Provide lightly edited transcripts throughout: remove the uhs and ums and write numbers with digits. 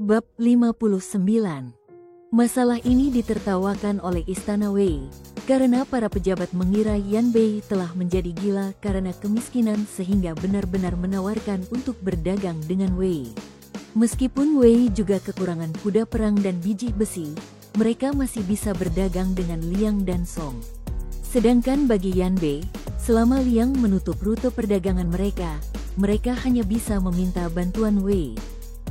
Bab 59. Masalah ini ditertawakan oleh Istana Wei, karena para pejabat mengira Yan Bei telah menjadi gila karena kemiskinan sehingga benar-benar menawarkan untuk berdagang dengan Wei. Meskipun Wei juga kekurangan kuda perang dan biji besi, mereka masih bisa berdagang dengan Liang dan Song. Sedangkan bagi Yan Bei, selama Liang menutup rute perdagangan mereka hanya bisa meminta bantuan Wei.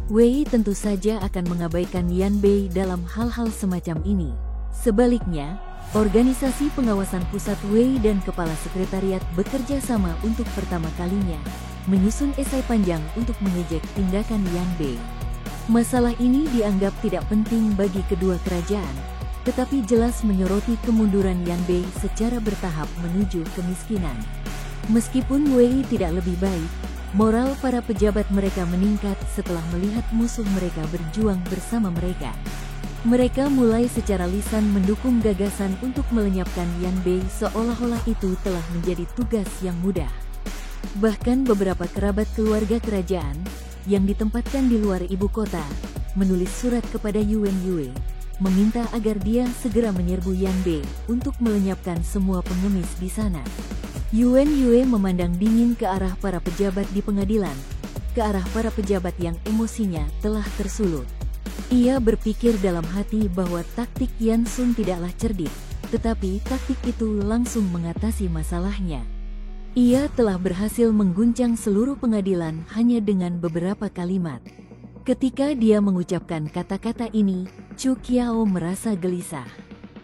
Wei tentu saja akan mengabaikan Yan Bei dalam hal-hal semacam ini. Sebaliknya, organisasi pengawasan pusat Wei dan kepala sekretariat bekerja sama untuk pertama kalinya, menyusun esai panjang untuk mengejek tindakan Yan Bei. Masalah ini dianggap tidak penting bagi kedua kerajaan, tetapi jelas menyoroti kemunduran Yan Bei secara bertahap menuju kemiskinan. Meskipun Wei tidak lebih baik, moral para pejabat mereka meningkat setelah melihat musuh mereka berjuang bersama mereka. Mereka mulai secara lisan mendukung gagasan untuk melenyapkan Yan Bei seolah-olah itu telah menjadi tugas yang mudah. Bahkan beberapa kerabat keluarga kerajaan yang ditempatkan di luar ibu kota menulis surat kepada Yuan Yue, meminta agar dia segera menyerbu Yan Bei untuk melenyapkan semua pengemis di sana. Yuan Yue memandang dingin ke arah para pejabat di pengadilan, ke arah para pejabat yang emosinya telah tersulut. Ia berpikir dalam hati bahwa taktik Yan Sun tidaklah cerdik, tetapi taktik itu langsung mengatasi masalahnya. Ia telah berhasil mengguncang seluruh pengadilan hanya dengan beberapa kalimat. Ketika dia mengucapkan kata-kata ini, Chu Qiao merasa gelisah.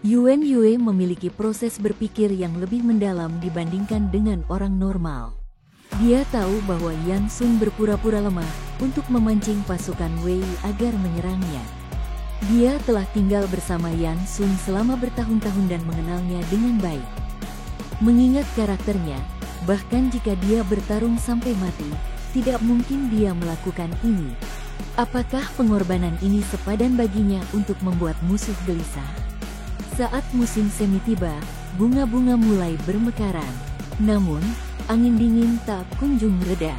Yuan Yue memiliki proses berpikir yang lebih mendalam dibandingkan dengan orang normal. Dia tahu bahwa Yan Sun berpura-pura lemah untuk memancing pasukan Wei agar menyerangnya. Dia telah tinggal bersama Yan Sun selama bertahun-tahun dan mengenalnya dengan baik. Mengingat karakternya, bahkan jika dia bertarung sampai mati, tidak mungkin dia melakukan ini. Apakah pengorbanan ini sepadan baginya untuk membuat musuh gelisah? Saat musim semi tiba, bunga-bunga mulai bermekaran. Namun, angin dingin tak kunjung reda.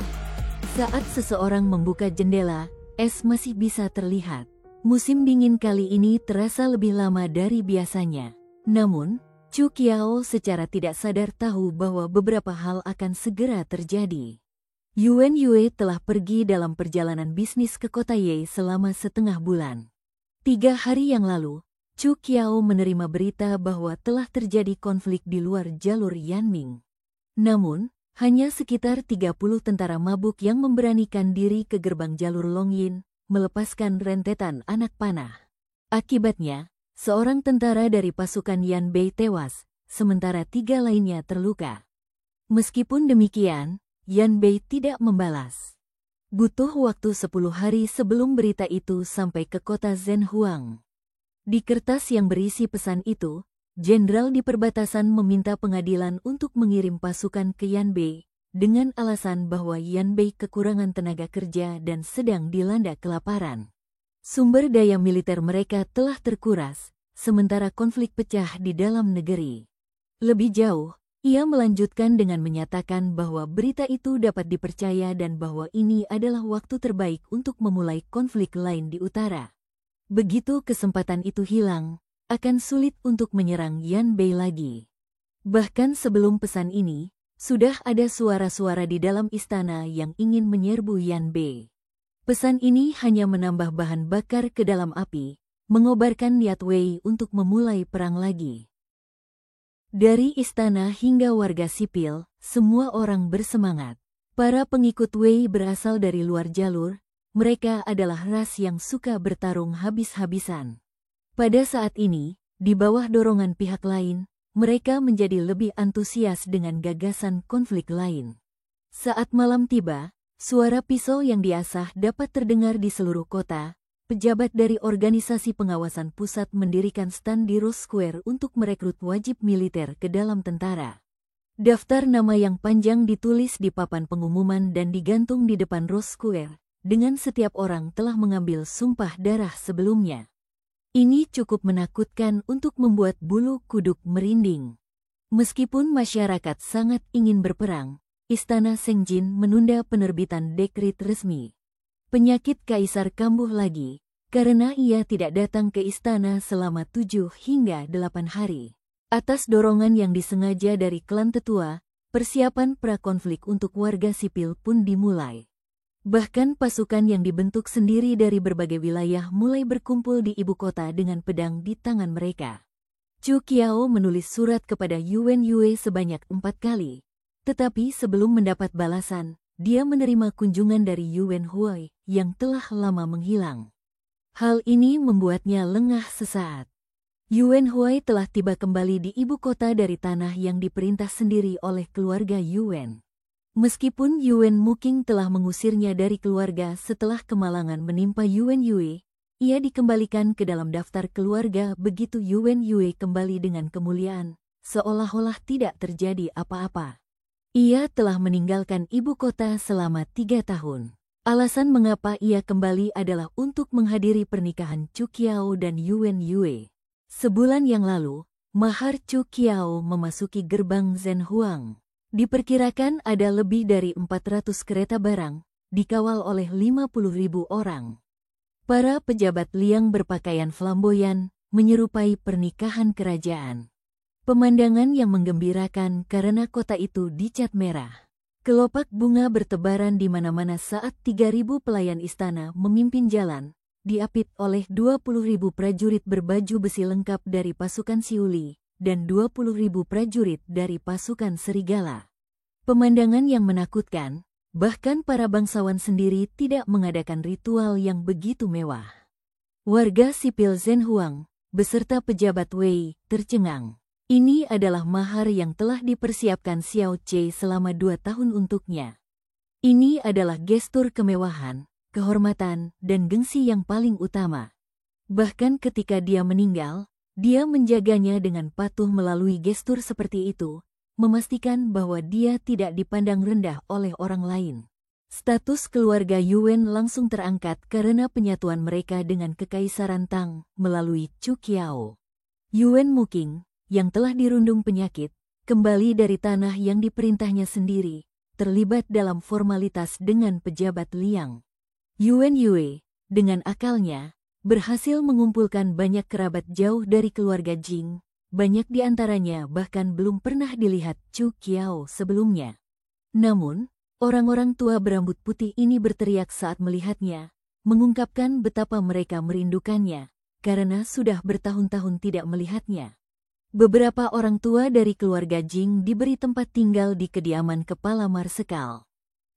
Saat seseorang membuka jendela, es masih bisa terlihat. Musim dingin kali ini terasa lebih lama dari biasanya. Namun, Chu Qiao secara tidak sadar tahu bahwa beberapa hal akan segera terjadi. Yuan Yue telah pergi dalam perjalanan bisnis ke kota Ye selama setengah bulan. 3 hari yang lalu, Chu Qiao menerima berita bahwa telah terjadi konflik di luar jalur Yanming. Namun, hanya sekitar 30 tentara mabuk yang memberanikan diri ke gerbang jalur Longyin, melepaskan rentetan anak panah. Akibatnya, seorang tentara dari pasukan Yan Bei tewas, sementara 3 lainnya terluka. Meskipun demikian, Yan Bei tidak membalas. Butuh waktu 10 hari sebelum berita itu sampai ke kota Zhenhuang. Di kertas yang berisi pesan itu, jenderal di perbatasan meminta pengadilan untuk mengirim pasukan ke Yan Bei, dengan alasan bahwa Yan Bei kekurangan tenaga kerja dan sedang dilanda kelaparan. Sumber daya militer mereka telah terkuras, sementara konflik pecah di dalam negeri. Lebih jauh, ia melanjutkan dengan menyatakan bahwa berita itu dapat dipercaya dan bahwa ini adalah waktu terbaik untuk memulai konflik lain di utara. Begitu kesempatan itu hilang, akan sulit untuk menyerang Yan Bei lagi. Bahkan sebelum pesan ini, sudah ada suara-suara di dalam istana yang ingin menyerbu Yan Bei. Pesan ini hanya menambah bahan bakar ke dalam api, mengobarkan niat Wei untuk memulai perang lagi. Dari istana hingga warga sipil, semua orang bersemangat. Para pengikut Wei berasal dari luar jalur. Mereka adalah ras yang suka bertarung habis-habisan. Pada saat ini, di bawah dorongan pihak lain, mereka menjadi lebih antusias dengan gagasan konflik lain. Saat malam tiba, suara pisau yang diasah dapat terdengar di seluruh kota. Pejabat dari organisasi pengawasan pusat mendirikan stand di Rose Square untuk merekrut wajib militer ke dalam tentara. Daftar nama yang panjang ditulis di papan pengumuman dan digantung di depan Rose Square, dengan setiap orang telah mengambil sumpah darah sebelumnya. Ini cukup menakutkan untuk membuat bulu kuduk merinding. Meskipun masyarakat sangat ingin berperang, Istana Sengjin menunda penerbitan dekret resmi. Penyakit kaisar kambuh lagi, karena ia tidak datang ke istana selama 7 hingga 8 hari. Atas dorongan yang disengaja dari klan tetua, persiapan prakonflik untuk warga sipil pun dimulai. Bahkan pasukan yang dibentuk sendiri dari berbagai wilayah mulai berkumpul di ibu kota dengan pedang di tangan mereka. Chu Qiao menulis surat kepada Yuan Yue sebanyak 4 kali. Tetapi sebelum mendapat balasan, dia menerima kunjungan dari Yuan Huai yang telah lama menghilang. Hal ini membuatnya lengah sesaat. Yuan Huai telah tiba kembali di ibu kota dari tanah yang diperintah sendiri oleh keluarga Yuan. Meskipun Yuan Muking telah mengusirnya dari keluarga setelah kemalangan menimpa Yuan Yue, ia dikembalikan ke dalam daftar keluarga begitu Yuan Yue kembali dengan kemuliaan, seolah-olah tidak terjadi apa-apa. Ia telah meninggalkan ibu kota selama 3 tahun. Alasan mengapa ia kembali adalah untuk menghadiri pernikahan Chu Qiao dan Yuan Yue. Sebulan yang lalu, mahar Chu Qiao memasuki gerbang Zhenhuang. Diperkirakan ada lebih dari 400 kereta barang, dikawal oleh 50.000 orang. Para pejabat Liang berpakaian flamboyan, menyerupai pernikahan kerajaan. Pemandangan yang menggembirakan karena kota itu dicat merah. Kelopak bunga bertebaran di mana-mana saat 3.000 pelayan istana memimpin jalan, diapit oleh 20.000 prajurit berbaju besi lengkap dari pasukan Siuli, dan 20.000 prajurit dari pasukan serigala. Pemandangan yang menakutkan, bahkan para bangsawan sendiri tidak mengadakan ritual yang begitu mewah. Warga sipil Zhenhuang, beserta pejabat Wei, tercengang. Ini adalah mahar yang telah dipersiapkan Xiao Zhe selama 2 tahun untuknya. Ini adalah gestur kemewahan, kehormatan, dan gengsi yang paling utama. Bahkan ketika dia meninggal, dia menjaganya dengan patuh melalui gestur seperti itu, memastikan bahwa dia tidak dipandang rendah oleh orang lain. Status keluarga Yuan langsung terangkat karena penyatuan mereka dengan Kekaisaran Tang melalui Chu Qiao. Yuan Muking, yang telah dirundung penyakit, kembali dari tanah yang diperintahnya sendiri, terlibat dalam formalitas dengan pejabat Liang. Yuan Yue, dengan akalnya, berhasil mengumpulkan banyak kerabat jauh dari keluarga Jing. Banyak di antaranya bahkan belum pernah dilihat Chu Qiao sebelumnya. Namun, orang-orang tua berambut putih ini berteriak saat melihatnya, mengungkapkan betapa mereka merindukannya, karena sudah bertahun-tahun tidak melihatnya. Beberapa orang tua dari keluarga Jing diberi tempat tinggal di kediaman kepala marsekal.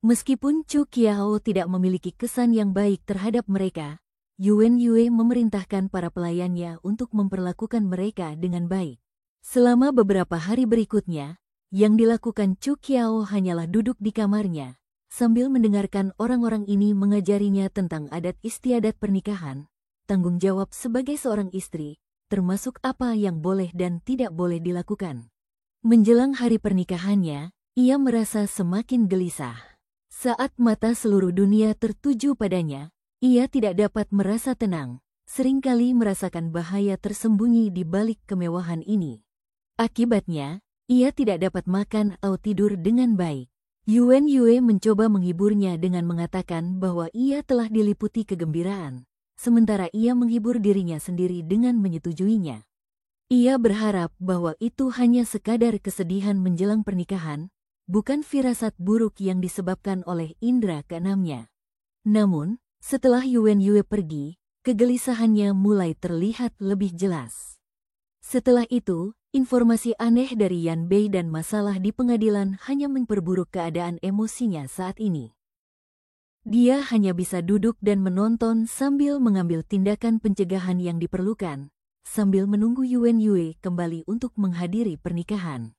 Meskipun Chu Qiao tidak memiliki kesan yang baik terhadap mereka, Yuan Yue memerintahkan para pelayannya untuk memperlakukan mereka dengan baik. Selama beberapa hari berikutnya, yang dilakukan Chu Qiao hanyalah duduk di kamarnya, sambil mendengarkan orang-orang ini mengajarinya tentang adat istiadat pernikahan, tanggung jawab sebagai seorang istri, termasuk apa yang boleh dan tidak boleh dilakukan. Menjelang hari pernikahannya, ia merasa semakin gelisah. Saat mata seluruh dunia tertuju padanya, ia tidak dapat merasa tenang, seringkali merasakan bahaya tersembunyi di balik kemewahan ini. Akibatnya, ia tidak dapat makan atau tidur dengan baik. Yuan Yue mencoba menghiburnya dengan mengatakan bahwa ia telah diliputi kegembiraan, sementara ia menghibur dirinya sendiri dengan menyetujuinya. Ia berharap bahwa itu hanya sekadar kesedihan menjelang pernikahan, bukan firasat buruk yang disebabkan oleh indera keenamnya. Namun, setelah Yuan Yue pergi, kegelisahannya mulai terlihat lebih jelas. Setelah itu, informasi aneh dari Yan Bei dan masalah di pengadilan hanya memperburuk keadaan emosinya saat ini. Dia hanya bisa duduk dan menonton sambil mengambil tindakan pencegahan yang diperlukan, sambil menunggu Yuan Yue kembali untuk menghadiri pernikahan.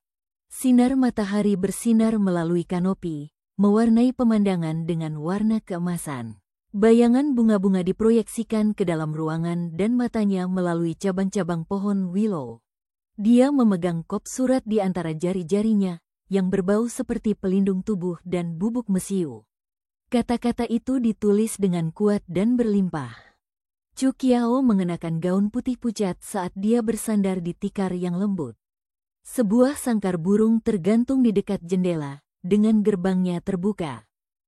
Sinar matahari bersinar melalui kanopi, mewarnai pemandangan dengan warna keemasan. Bayangan bunga-bunga diproyeksikan ke dalam ruangan dan matanya melalui cabang-cabang pohon willow. Dia memegang kop surat di antara jari-jarinya, yang berbau seperti pelindung tubuh dan bubuk mesiu. Kata-kata itu ditulis dengan kuat dan berlimpah. Chu Qiao mengenakan gaun putih pucat saat dia bersandar di tikar yang lembut. Sebuah sangkar burung tergantung di dekat jendela, dengan gerbangnya terbuka.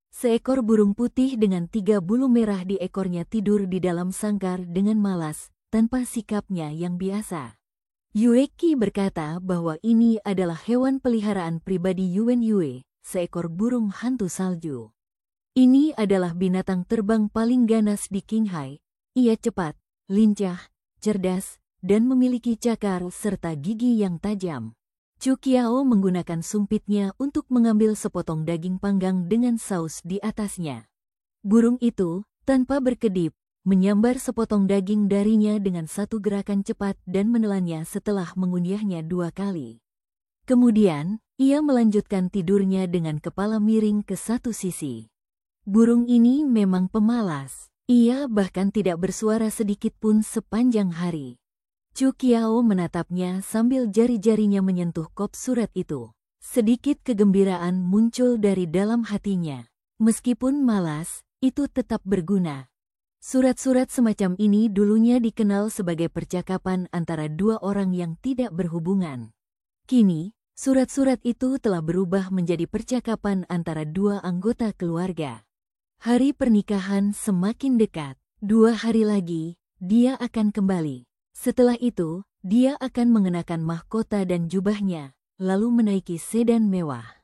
Seekor burung putih dengan 3 bulu merah di ekornya tidur di dalam sangkar dengan malas, tanpa sikapnya yang biasa. Yueki berkata bahwa ini adalah hewan peliharaan pribadi Yuan Yue, seekor burung hantu salju. Ini adalah binatang terbang paling ganas di Qinghai. Ia cepat, lincah, cerdas, dan memiliki cakar serta gigi yang tajam. Chu Qiao menggunakan sumpitnya untuk mengambil sepotong daging panggang dengan saus di atasnya. Burung itu, tanpa berkedip, menyambar sepotong daging darinya dengan satu gerakan cepat dan menelannya setelah mengunyahnya 2 kali. Kemudian, ia melanjutkan tidurnya dengan kepala miring ke satu sisi. Burung ini memang pemalas. Ia bahkan tidak bersuara sedikit pun sepanjang hari. Chu Qiao menatapnya sambil jari-jarinya menyentuh kop surat itu. Sedikit kegembiraan muncul dari dalam hatinya. Meskipun malas, itu tetap berguna. Surat-surat semacam ini dulunya dikenal sebagai percakapan antara 2 orang yang tidak berhubungan. Kini, surat-surat itu telah berubah menjadi percakapan antara 2 anggota keluarga. Hari pernikahan semakin dekat. 2 hari lagi, dia akan kembali. Setelah itu, dia akan mengenakan mahkota dan jubahnya, lalu menaiki sedan mewah.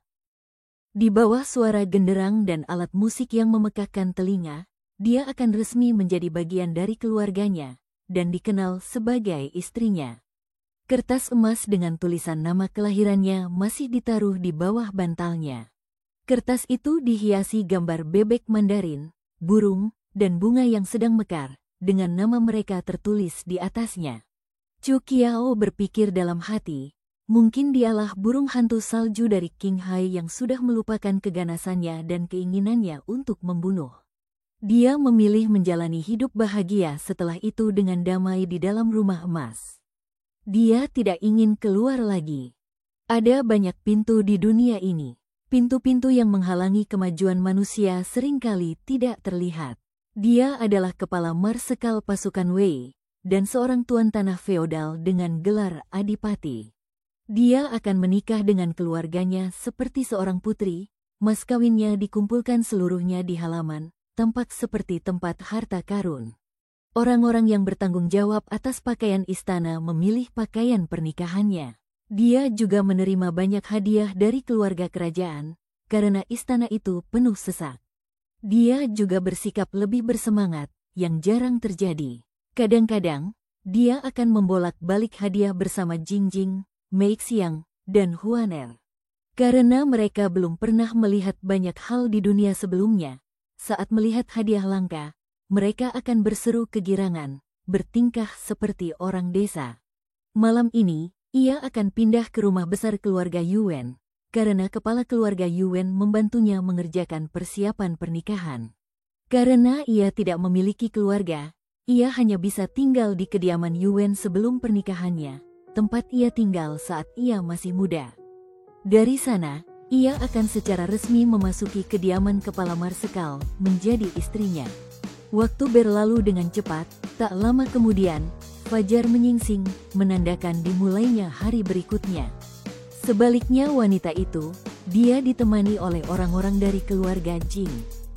Di bawah suara genderang dan alat musik yang memekakkan telinga, dia akan resmi menjadi bagian dari keluarganya, dan dikenal sebagai istrinya. Kertas emas dengan tulisan nama kelahirannya masih ditaruh di bawah bantalnya. Kertas itu dihiasi gambar bebek Mandarin, burung, dan bunga yang sedang mekar, dengan nama mereka tertulis di atasnya. Chu Qiao berpikir dalam hati, mungkin dialah burung hantu salju dari Qinghai yang sudah melupakan keganasannya dan keinginannya untuk membunuh. Dia memilih menjalani hidup bahagia setelah itu dengan damai di dalam rumah emas. Dia tidak ingin keluar lagi. Ada banyak pintu di dunia ini. Pintu-pintu yang menghalangi kemajuan manusia seringkali tidak terlihat. Dia adalah kepala marsekal pasukan Wei, dan seorang tuan tanah feodal dengan gelar adipati. Dia akan menikah dengan keluarganya seperti seorang putri, mas kawinnya dikumpulkan seluruhnya di halaman, tampak seperti tempat harta karun. Orang-orang yang bertanggung jawab atas pakaian istana memilih pakaian pernikahannya. Dia juga menerima banyak hadiah dari keluarga kerajaan, karena istana itu penuh sesak. Dia juga bersikap lebih bersemangat, yang jarang terjadi. Kadang-kadang, dia akan membolak-balik hadiah bersama Jingjing, Mei Xiang, dan Huaner. Karena mereka belum pernah melihat banyak hal di dunia sebelumnya, saat melihat hadiah langka, mereka akan berseru kegirangan, bertingkah seperti orang desa. Malam ini, ia akan pindah ke rumah besar keluarga Yuan, karena kepala keluarga Yuan membantunya mengerjakan persiapan pernikahan. Karena ia tidak memiliki keluarga, ia hanya bisa tinggal di kediaman Yuan sebelum pernikahannya, tempat ia tinggal saat ia masih muda. Dari sana, ia akan secara resmi memasuki kediaman kepala marsekal, menjadi istrinya. Waktu berlalu dengan cepat, tak lama kemudian, fajar menyingsing, menandakan dimulainya hari berikutnya. Sebaliknya wanita itu, dia ditemani oleh orang-orang dari keluarga Jing.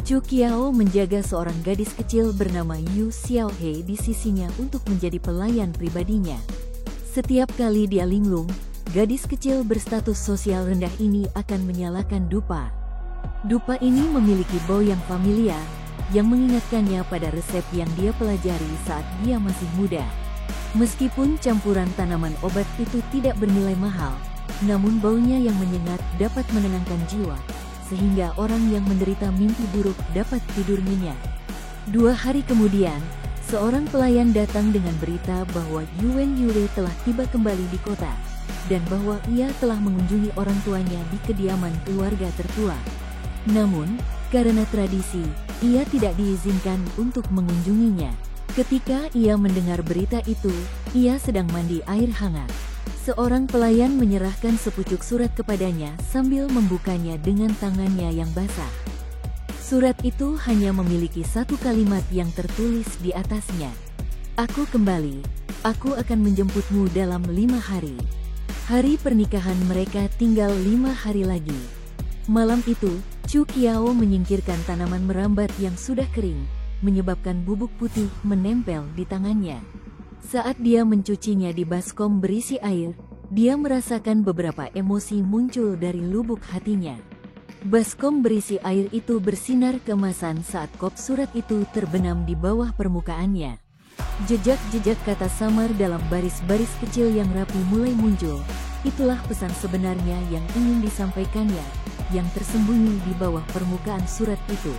Chu Qiao menjaga seorang gadis kecil bernama Yu Xiaohe di sisinya untuk menjadi pelayan pribadinya. Setiap kali dia linglung, gadis kecil berstatus sosial rendah ini akan menyalakan dupa. Dupa ini memiliki bau yang familiar, yang mengingatkannya pada resep yang dia pelajari saat dia masih muda. Meskipun campuran tanaman obat itu tidak bernilai mahal, namun baunya yang menyengat dapat menenangkan jiwa, sehingga orang yang menderita mimpi buruk dapat tidur nyenyak. 2 hari kemudian, seorang pelayan datang dengan berita bahwa Yuan Yue telah tiba kembali di kota, dan bahwa ia telah mengunjungi orang tuanya di kediaman keluarga tertua. Namun, karena tradisi, ia tidak diizinkan untuk mengunjunginya. Ketika ia mendengar berita itu, ia sedang mandi air hangat. Seorang pelayan menyerahkan sepucuk surat kepadanya sambil membukanya dengan tangannya yang basah. Surat itu hanya memiliki 1 kalimat yang tertulis di atasnya. Aku kembali, aku akan menjemputmu dalam 5 hari. Hari pernikahan mereka tinggal 5 hari lagi. Malam itu, Chu Qiao menyingkirkan tanaman merambat yang sudah kering, menyebabkan bubuk putih menempel di tangannya. Saat dia mencucinya di baskom berisi air, dia merasakan beberapa emosi muncul dari lubuk hatinya. Baskom berisi air itu bersinar keemasan saat kop surat itu terbenam di bawah permukaannya. Jejak-jejak kata samar dalam baris-baris kecil yang rapi mulai muncul. Itulah pesan sebenarnya yang ingin disampaikannya, yang tersembunyi di bawah permukaan surat itu.